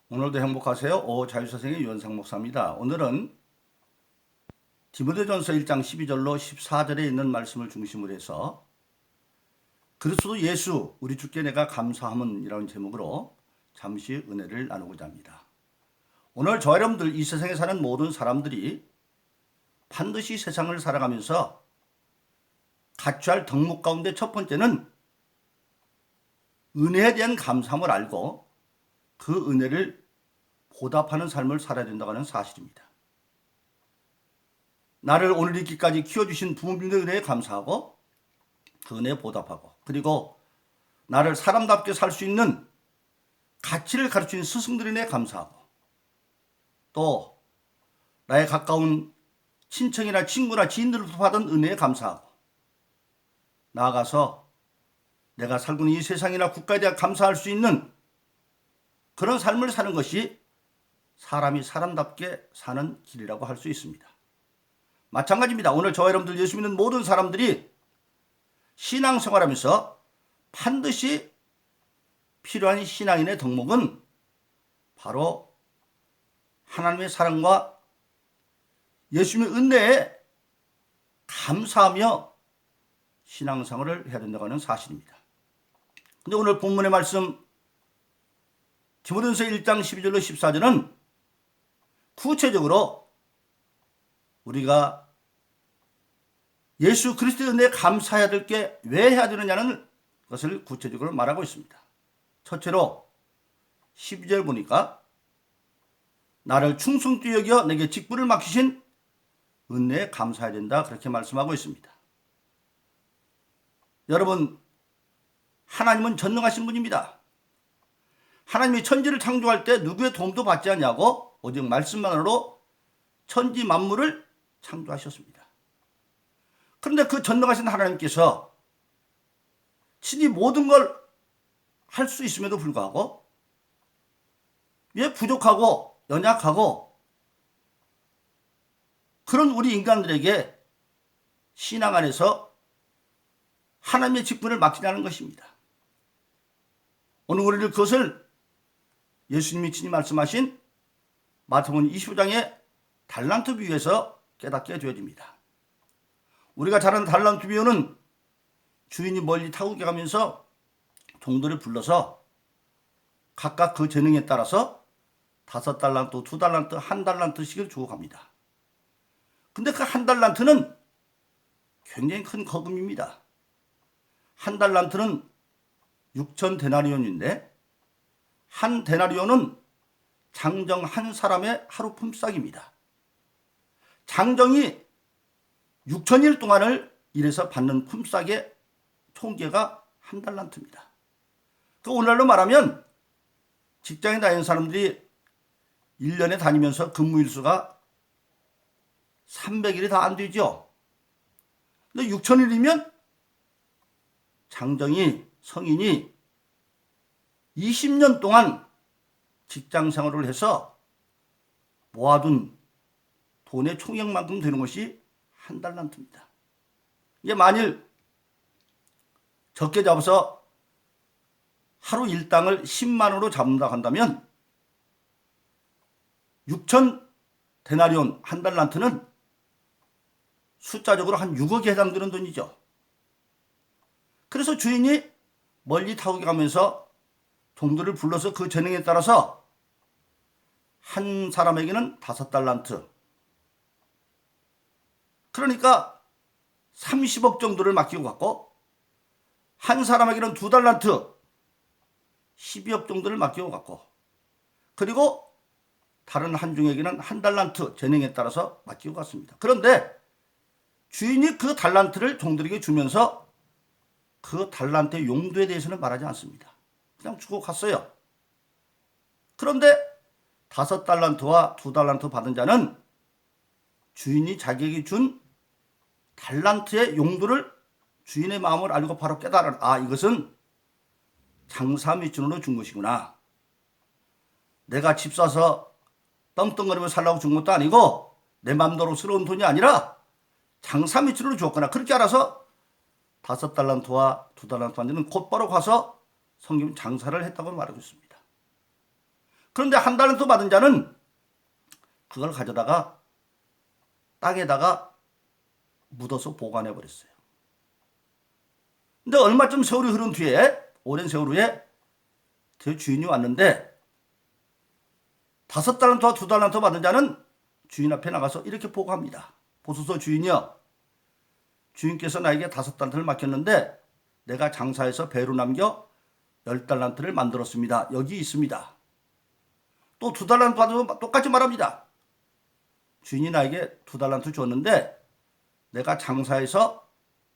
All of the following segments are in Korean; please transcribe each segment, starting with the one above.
오늘도 행복하세요. 자유서생의 유현상 목사입니다. 오늘은 디모데전서 1장 12절로 14절에 있는 말씀을 중심으로 해서 그리스도 예수 우리 주께 내가 감사함은이라는 제목으로 잠시 은혜를 나누고자 합니다. 오늘 저와 여러분들 이 세상에 사는 모든 사람들이 반드시 세상을 살아가면서 갖춰야 할 덕목 가운데 첫 번째는 은혜에 대한 감사함을 알고 그 은혜를 보답하는 삶을 살아야 된다고 하는 사실입니다. 나를 오늘 이기까지 키워주신 부모님들의 은혜에 감사하고 그 은혜에 보답하고, 그리고 나를 사람답게 살 수 있는 가치를 가르치는 스승들의 은혜에 감사하고, 또 나의 가까운 친척이나 친구나 지인들로부터 받은 은혜에 감사하고, 나아가서 내가 살고 있는 이 세상이나 국가에 대해 감사할 수 있는 그런 삶을 사는 것이 사람이 사람답게 사는 길이라고 할 수 있습니다. 마찬가지입니다. 오늘 저와 여러분들 예수 믿는 모든 사람들이 신앙생활하면서 반드시 필요한 신앙인의 덕목은 바로 하나님의 사랑과 예수님의 은혜에 감사하며 신앙생활을 해야 된다고 하는 사실입니다. 근데 오늘 본문의 말씀 디모데전서 1장 12절로 14절은 구체적으로 우리가 예수 그리스도의 은혜에 감사해야 될 게 왜 해야 되느냐는 것을 구체적으로 말하고 있습니다. 첫째로 12절 보니까 나를 충성되이 여겨 내게 직분을 맡기신 은혜에 감사해야 된다, 그렇게 말씀하고 있습니다. 여러분, 하나님은 전능하신 분입니다. 하나님이 천지를 창조할 때 누구의 도움도 받지 않냐고 오직 말씀만으로 천지 만물을 창조하셨습니다. 그런데 그 전능하신 하나님께서 친히 모든 걸 할 수 있음에도 불구하고 왜 부족하고 연약하고 그런 우리 인간들에게 신앙 안에서 하나님의 직분을 맡기자는 것입니다. 오늘 우리는 그것을 예수님이 친히 말씀하신 마태복음 25장의 달란트 비유에서 깨닫게 되어집니다. 우리가 잘 아는 달란트 비유는 주인이 멀리 타국에 가면서 종들을 불러서 각각 그 재능에 따라서 5달란트, 2달란트, 1달란트씩을 주고 갑니다. 근데 그 1달란트는 굉장히 큰 거금입니다. 1달란트는 6천 데나리온인데 한 데나리온은 장정 한 사람의 하루 품삯입니다. 장정이 6천일 동안을 일해서 받는 품삯의 총계가 1달란트입니다. 그 오늘날로 말하면 직장에 다니는 사람들이 1년에 다니면서 근무일수가 300일이 다 안 되죠. 근데 6천일이면 장정이, 성인이 20년 동안 직장 생활을 해서 모아둔 돈의 총액만큼 되는 것이 1달란트입니다. 이게 만일 적게 잡아서 하루 일당을 10만 원으로 잡는다 한다면 6천 데나리온 1달란트는 숫자적으로 한 6억에 해당되는 돈이죠. 그래서 주인이 멀리 타국에 가면서 종들을 불러서 그 재능에 따라서 한 사람에게는 5달란트, 그러니까 30억 정도를 맡기고 갔고, 한 사람에게는 2달란트, 12억 정도를 맡기고 갔고, 그리고 다른 한 종에게는 1달란트 재능에 따라서 맡기고 갔습니다. 그런데 주인이 그 달란트를 종들에게 주면서 그 달란트의 용도에 대해서는 말하지 않습니다. 그냥 주고 갔어요. 그런데 5달란트와 2달란트 받은 자는 주인이 자기에게 준 달란트의 용도를, 주인의 마음을 알고 바로 깨달아, 이것은 장사 미천으로 준 것이구나. 내가 집 사서 떵떵거리며 살라고 준 것도 아니고 내 맘대로스러운 돈이 아니라 장사 미천으로 줬구나. 그렇게 알아서 5달란트와 2달란트 받은 자는 곧바로 가서 성김 장사를 했다고 말하고 있습니다. 그런데 한 달란트 받은 자는 그걸 가져다가 땅에다가 묻어서 보관해 버렸어요. 근데 얼마쯤 세월이 흐른 뒤에, 오랜 세월 후에 그 주인이 왔는데 5달란트와 2달란트 받은 자는 주인 앞에 나가서 이렇게 보고합니다. 보소서 주인이여, 주인께서 나에게 5달란트를 맡겼는데 내가 장사해서 배로 남겨 10달란트를 만들었습니다. 여기 있습니다. 또 2달란트 받으면 똑같이 말합니다. 주인이 나에게 2달란트 줬는데 내가 장사해서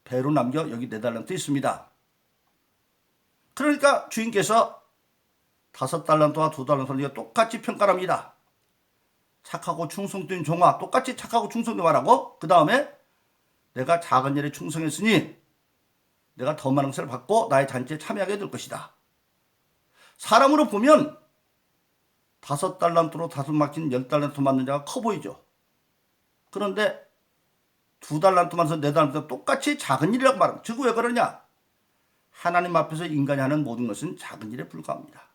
배로 남겨 여기 4달란트 있습니다. 그러니까 주인께서 5달란트와 2달란트를 똑같이 평가합니다. 착하고 충성된 종아, 똑같이 착하고 충성된 말하고, 그 다음에 내가 작은 일에 충성했으니 내가 더 많은 것을 받고 나의 잔치에 참여하게 될 것이다. 사람으로 보면 5달란트로 다섯 맡긴 10달란트 받는 자가 커 보이죠. 그런데 2달란트 받아서 4달란트 똑같이 작은 일이라고 말합니다. 즉 왜 그러냐? 하나님 앞에서 인간이 하는 모든 것은 작은 일에 불과합니다.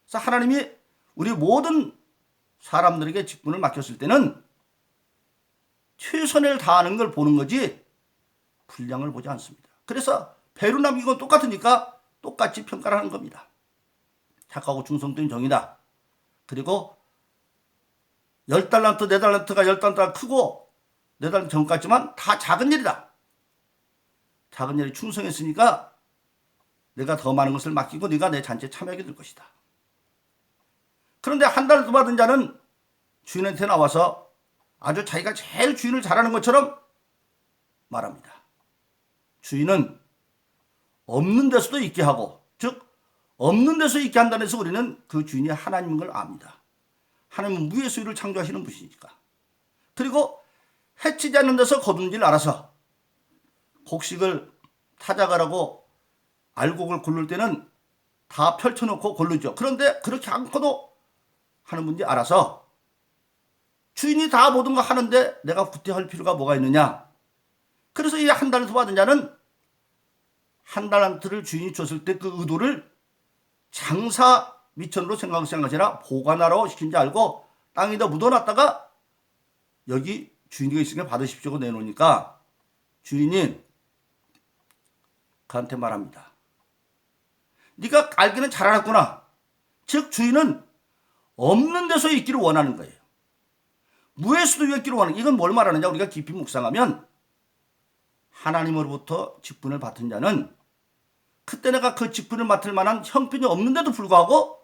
그래서 하나님이 우리 모든 사람들에게 직분을 맡겼을 때는 최선을 다하는 걸 보는 거지 분량을 보지 않습니다. 그래서 배로 남긴 건 똑같으니까 똑같이 평가를 하는 겁니다. 착하고 충성된 종이다. 그리고 10달란트, 4달란트가 10달란트가 크고 4달란트 정 같지만 다 작은 일이다. 작은 일에 충성했으니까 내가 더 많은 것을 맡기고 네가 내 잔치에 참여하게 될 것이다. 그런데 한 달도 받은 자는 주인한테 나와서 아주 자기가 제일 주인을 잘하는 것처럼 말합니다. 주인은 없는 데서도 있게 하고, 즉 없는 데서 있게 한다는 데서 우리는 그 주인이 하나님인 걸 압니다. 하나님은 무의 수위를 창조하시는 분이니까. 그리고 해치지 않는 데서 거둔 줄 알아서 곡식을 타작하라고 알곡을 고를 때는 다 펼쳐놓고 고르죠. 그런데 그렇게 않고도 하는 분인지 알아서 주인이 다 모든 거 하는데 내가 구태할 필요가 뭐가 있느냐. 그래서 이 한 달란트 받은 자는 한 달란트를 주인이 줬을 때 그 의도를 장사 미천으로 생각한 것이 아니라 보관하라고 시킨 줄 알고 땅에다 묻어놨다가 여기 주인이 있으니까 받으십시오 내놓으니까 주인이 그한테 말합니다. 네가 알기는 잘 알았구나. 즉 주인은 없는 데서 있기를 원하는 거예요. 무에서도 있기를 원하는 거예요. 이건 뭘 말하느냐 우리가 깊이 묵상하면 하나님으로부터 직분을 받은 자는 그때 내가 그 직분을 맡을 만한 형편이 없는데도 불구하고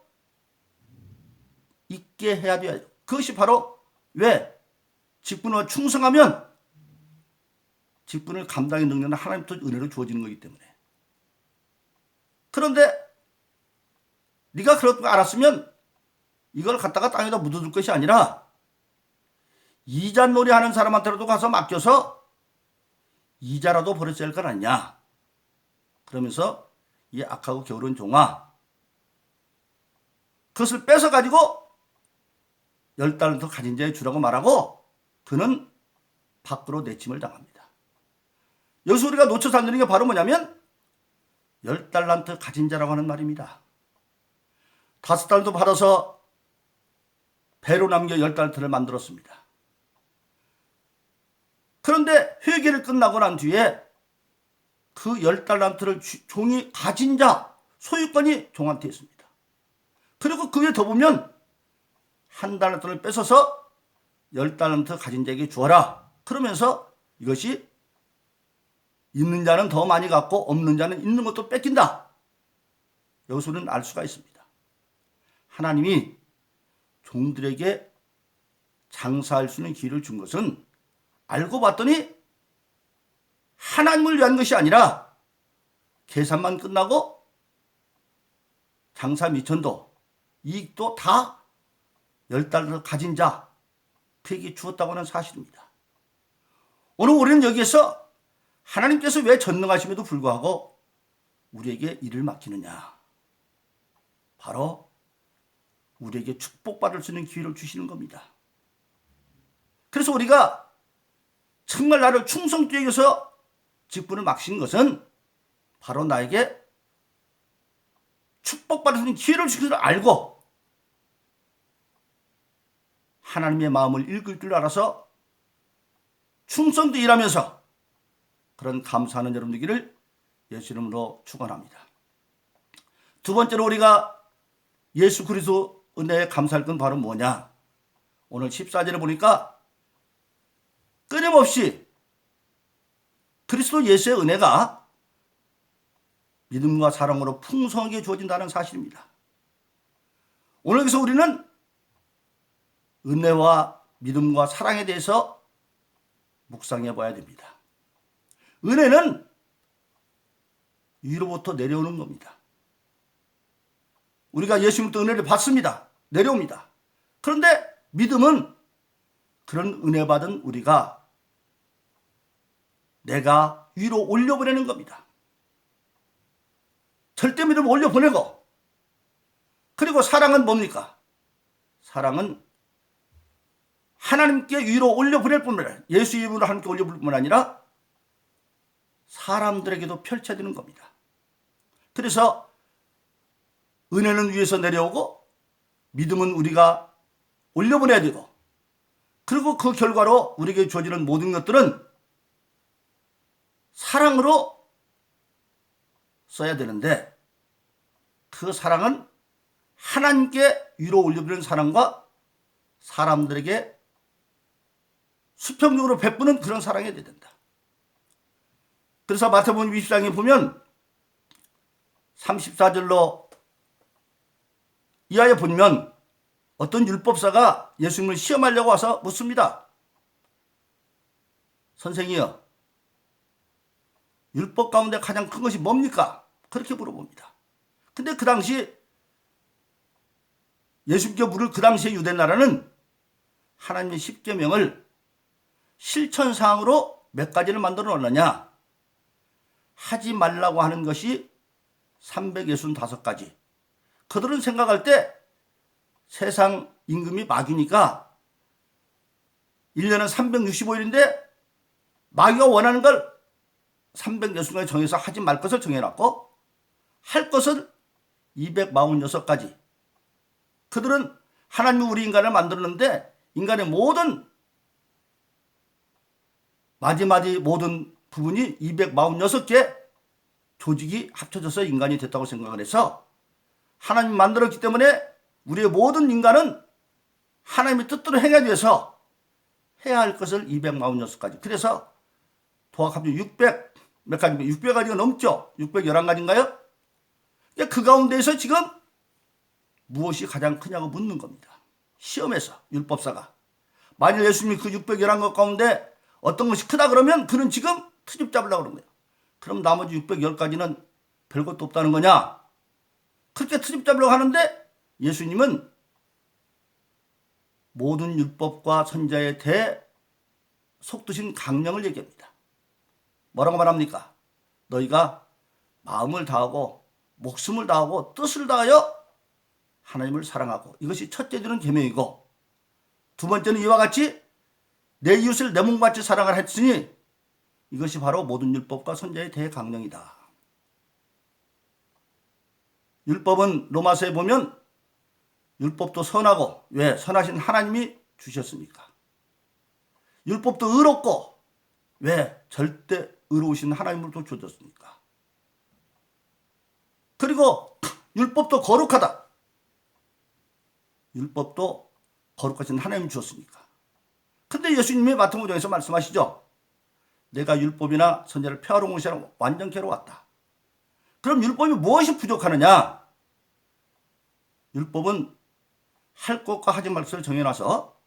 있게 해야 돼요. 그것이 바로 왜? 직분을 충성하면 직분을 감당의 능력은 하나님부터 은혜로 주어지는 거기 때문에. 그런데 네가 그럴 거 알았으면 이걸 갖다가 땅에다 묻어둘 것이 아니라 이자놀이 하는 사람한테라도 가서 맡겨서 이자라도 벌었어야 할 건 아니냐. 그러면서 이 악하고 게으른 종아 그것을 뺏어가지고 10달란트 가진 자에 주라고 말하고 그는 밖으로 내침을 당합니다. 여기서 우리가 놓쳐서 안 되는 게 바로 뭐냐면 10달란트 가진 자라고 하는 말입니다. 5달란트 받아서 배로 남겨 10달란트를 만들었습니다. 그런데 회개를 끝나고 난 뒤에 그 10달란트를 종이 가진 자, 소유권이 종한테 있습니다. 그리고 그 위에 더 보면 한 달란트를 뺏어서 10달란트 가진 자에게 주어라. 그러면서 이것이 있는 자는 더 많이 갖고 없는 자는 있는 것도 뺏긴다. 여기서 우리는 알 수가 있습니다. 하나님이 종들에게 장사할 수 있는 기회를 준 것은 알고 봤더니 하나님을 위한 것이 아니라 계산만 끝나고 장사 미천도 이익도 다 10달러 가진 자 그에게 주었다고 하는 사실입니다. 오늘 우리는 여기에서 하나님께서 왜 전능하심에도 불구하고 우리에게 일을 맡기느냐. 바로 우리에게 축복받을 수 있는 기회를 주시는 겁니다. 그래서 우리가 정말 나를 충성되게 해서 직분을 맡긴 것은 바로 나에게 축복받을 수 있는 기회를 주신 줄 알고 하나님의 마음을 읽을 줄 알아서 충성도 일하면서 그런 감사하는 여러분 되기를 예수 이름으로 축원합니다. 두 번째로 우리가 예수 그리스도 은혜에 감사할 건 바로 뭐냐? 오늘 14절에 보니까 끊임없이 그리스도 예수의 은혜가 믿음과 사랑으로 풍성하게 주어진다는 사실입니다. 오늘 여기서 우리는 은혜와 믿음과 사랑에 대해서 묵상해 봐야 됩니다. 은혜는 위로부터 내려오는 겁니다. 우리가 예수님부터 은혜를 받습니다. 내려옵니다. 그런데 믿음은 그런 은혜 받은 우리가 내가 위로 올려보내는 겁니다. 절대 믿음을 올려보내고, 그리고 사랑은 뭡니까? 사랑은 하나님께 위로 올려보낼 뿐만 아니라, 예수 이름으로 하나님께 올려보낼 뿐만 아니라 사람들에게도 펼쳐야 되는 겁니다. 그래서 은혜는 위에서 내려오고 믿음은 우리가 올려보내야 되고, 그리고 그 결과로 우리에게 주어지는 모든 것들은 사랑으로 써야 되는데, 그 사랑은 하나님께 위로 올려보내는 사랑과 사람들에게 수평적으로 베푸는 그런 사랑이 돼야 된다. 그래서 마태복음 20장에 보면 34절로 이하에 보면 어떤 율법사가 예수님을 시험하려고 와서 묻습니다. 선생이여, 율법 가운데 가장 큰 것이 뭡니까? 그렇게 물어봅니다. 근데 그 당시 예수님께 물을 그 당시의 유대 나라는 하나님의 십계명을 실천사항으로 몇 가지를 만들어 놓느냐? 하지 말라고 하는 것이 365가지. 그들은 생각할 때 세상 임금이 마귀니까 1년은 365일인데 마귀가 원하는 걸 360가지 정해서 하지 말 것을 정해놨고, 할 것은 246가지. 그들은 하나님이 우리 인간을 만들었는데 인간의 모든 마지막이 모든 부분이 246개 조직이 합쳐져서 인간이 됐다고 생각을 해서, 하나님이 만들었기 때문에 우리의 모든 인간은 하나님의 뜻대로 행하기 위해서 해야 할 것을 246가지. 그래서 도합하면 600 몇 가지입니다. 600가지가 넘죠. 611가지인가요? 그 가운데에서 지금 무엇이 가장 크냐고 묻는 겁니다. 시험에서 율법사가. 만일 예수님이 그 611것 가운데 어떤 것이 크다 그러면 그는 지금 트집 잡으려고 그러는 거예요. 그럼 나머지 610가지는 별것도 없다는 거냐? 그렇게 트집 잡으려고 하는데 예수님은 모든 율법과 선지자에 대해 속드신 강령을 얘기합니다. 뭐라고 말합니까? 너희가 마음을 다하고 목숨을 다하고 뜻을 다하여 하나님을 사랑하고, 이것이 첫째 주는 계명이고, 두 번째는 이와 같이 내 이웃을 내 몸같이 사랑하라 했으니 이것이 바로 모든 율법과 선지자의 대강령이다. 율법은 로마서에 보면 율법도 선하고, 왜? 선하신 하나님이 주셨으니까. 율법도 의롭고, 왜? 절대 의로우신 하나님으로부터 주어졌으니까. 그리고 율법도 거룩하다. 율법도 거룩하신 하나님이 주었으니까. 근데 예수님이 마태복음 5장에서 말씀하시죠. 내가 율법이나 선지자를 폐하러 온 것이 아니라 완전케 하러 왔다. 그럼 율법이 무엇이 부족하느냐? 율법은 할 것과 하지 말 것을 정해놔서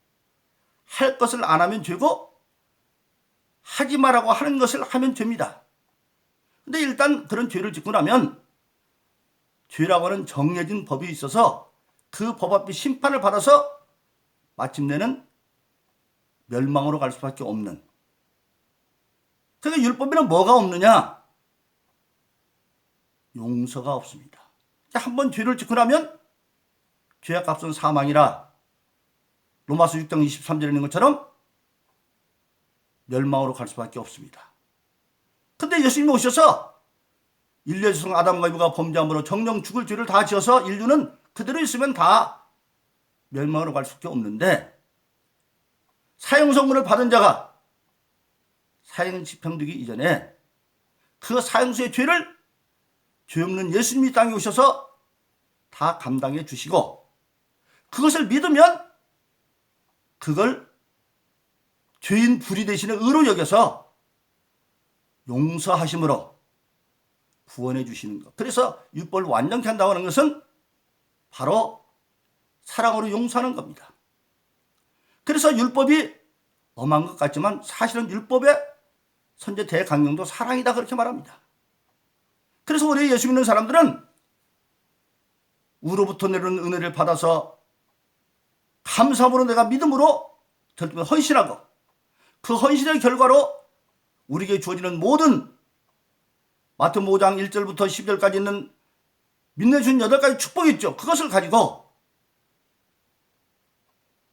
할 것을 안 하면 죄고 하지 말라고 하는 것을 하면 죄입니다. 근데 일단 그런 죄를 짓고 나면 죄라고 하는 정해진 법이 있어서 그 법 앞에 심판을 받아서 마침내는 멸망으로 갈 수밖에 없는. 그러니까 율법에는 뭐가 없느냐? 용서가 없습니다. 한번 죄를 짓고 나면 죄의 값은 사망이라 로마서 6장 23절에 있는 것처럼 멸망으로 갈 수밖에 없습니다. 근데 예수님이 오셔서 인류의 종 아담과 이브가 범죄함으로 정령 죽을 죄를 다 지어서 인류는 그대로 있으면 다 멸망으로 갈 수밖에 없는데, 사형선고를 받은 자가 사형 집행되기 이전에 그 사형수의 죄를 죄 없는 예수님이 땅에 오셔서 다 감당해 주시고 그것을 믿으면 그걸 죄인 불의 대신에 의로 여겨서 용서하심으로 구원해 주시는 것. 그래서 율법을 완전케 한다고 하는 것은 바로 사랑으로 용서하는 겁니다. 그래서 율법이 엄한 것 같지만 사실은 율법의 선제 대강령도 사랑이다 그렇게 말합니다. 그래서 우리 예수 믿는 사람들은 우로부터 내려오는 은혜를 받아서 감사함으로 내가 믿음으로 결국은 헌신하고 그 헌신의 결과로 우리에게 주어지는 모든 마태복음 5장 1절부터 10절까지 있는 믿는 준 8가지 축복이 있죠. 그것을 가지고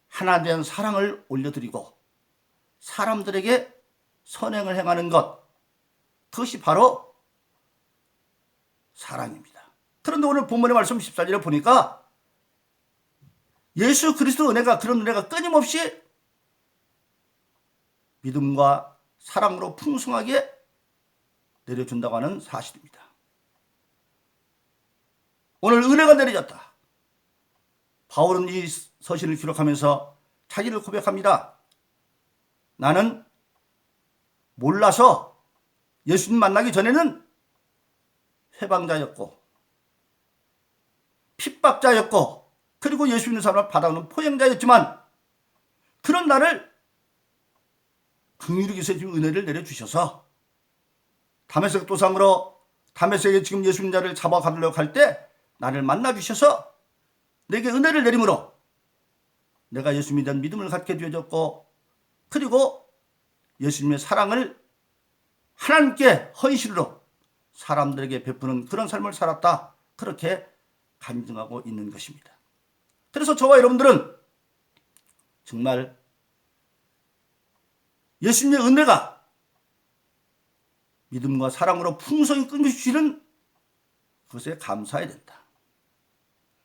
하나님에 대한 사랑을 올려드리고 사람들에게 선행을 행하는 것, 그것이 바로 사랑입니다. 그런데 오늘 본문의 말씀 14절에 보니까 예수 그리스도 은혜가, 그런 은혜가 끊임없이 믿음과 사랑으로 풍성하게 내려준다고 하는 사실입니다. 오늘 은혜가 내려졌다. 바울은 이 서신을 기록하면서 자기를 고백합니다. 나는 몰라서 예수님 만나기 전에는 회방자였고 핍박자였고 그리고 예수 믿는 사람을 받아오는 포용자였지만 그런 나를 긍휼히 여기서 지금 은혜를 내려주셔서 다메섹 도상으로 다메섹에 지금 예수 믿는 자를 잡아가려고 할 때 나를 만나주셔서 내게 은혜를 내림으로 내가 예수님에 대한 믿음을 갖게 되어졌고 그리고 예수님의 사랑을 하나님께 헌신으로 사람들에게 베푸는 그런 삶을 살았다. 그렇게 간증하고 있는 것입니다. 그래서 저와 여러분들은 정말 예수님의 은혜가 믿음과 사랑으로 풍성히 끊어주시는 그것에 감사해야 된다.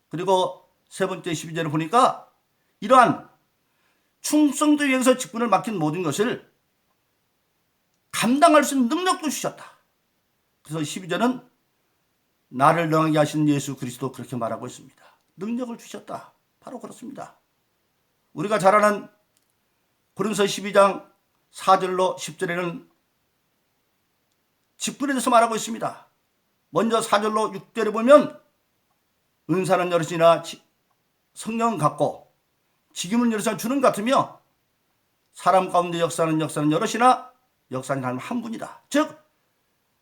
그리고 세 번째 12절을 보니까 이러한 충성도 위해서 직분을 맡긴 모든 것을 감당할 수 있는 능력도 주셨다. 그래서 12절은 나를 능하게 하신 예수 그리스도 그렇게 말하고 있습니다. 능력을 주셨다. 바로 그렇습니다. 우리가 잘 아는 고린도서 12장 4절로 10절에는 직분에 대해서 말하고 있습니다. 먼저 4절로 6절에 보면 은사는 여럿이나 성령은 같고 직임은 여럿이나 주는 같으며 사람 가운데 역사는 여럿이나 역사는 하나님 한 분이다. 즉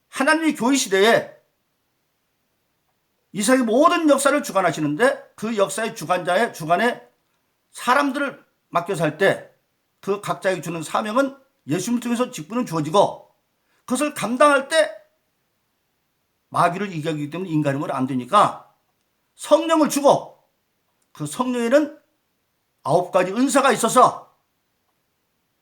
하나님이 교회 시대에 이 세상의 모든 역사를 주관하시는데 그 역사의 주관에 사람들을 맡겨서 할 때 그 각자에게 주는 사명은 예수님을 통해서 직분은 주어지고 그것을 감당할 때 마귀를 이겨하기 때문에 인간임은 안 되니까 성령을 주고 그 성령에는 9가지 은사가 있어서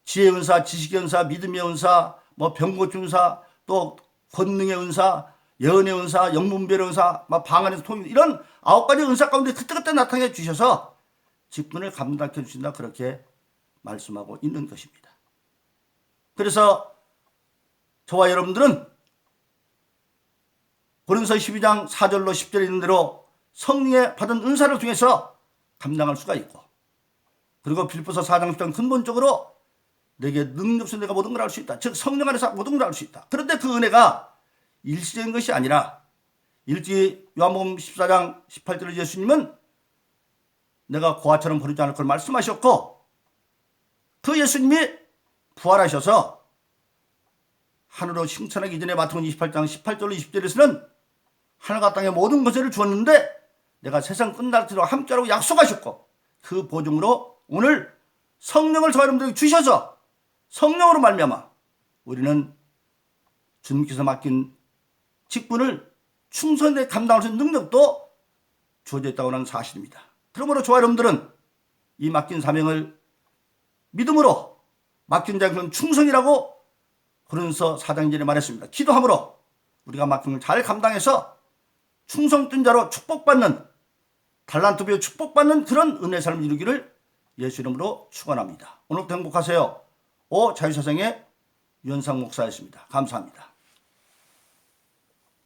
지혜의 은사, 지식의 은사, 믿음의 은사, 병고치 은사, 또 권능의 은사, 예언의 은사, 영문별의 은사, 방언에서 통역 이런 9가지 은사 가운데 그때그때 나타내 주셔서 직분을 감당해 주신다. 그렇게 말씀하고 있는 것입니다. 그래서 저와 여러분들은 고린도서 12장 4절로 10절에 있는 대로 성령의 받은 은사를 통해서 감당할 수가 있고 그리고 빌립보서 4장 10장 근본적으로 내게 능력 없이 내가 모든 걸 할 수 있다. 즉 성령 안에서 모든 걸 할 수 있다. 그런데 그 은혜가 일시적인 것이 아니라 일찍이 요한복음 14장 18절에 예수님은 내가 고아처럼 버리지 않을 걸 말씀하셨고 그 예수님이 부활하셔서 하늘로 승천하기 이전에 마태복음 28장 18절로 20절에서는 하늘과 땅의 모든 것을 주었는데 내가 세상 끝날 때로 함께하라고 약속하셨고 그 보증으로 오늘 성령을 저와 여러분들에게 주셔서 성령으로 말미암아 우리는 주님께서 맡긴 직분을 충성되게 감당할 수 있는 능력도 주어져 있다고 하는 사실입니다. 그러므로 저와 여러분들은 이 맡긴 사명을 믿음으로 맡긴 자는 충성이라고 고린도서 4장 2절에 말했습니다. 기도함으로 우리가 맡긴 걸 잘 감당해서 충성된 자로 축복받는 달란트 배우 축복받는 그런 은혜 삶을 이루기를 예수 이름으로 축원합니다. 오늘도 행복하세요. 자유사상의 유현상 목사였습니다. 감사합니다.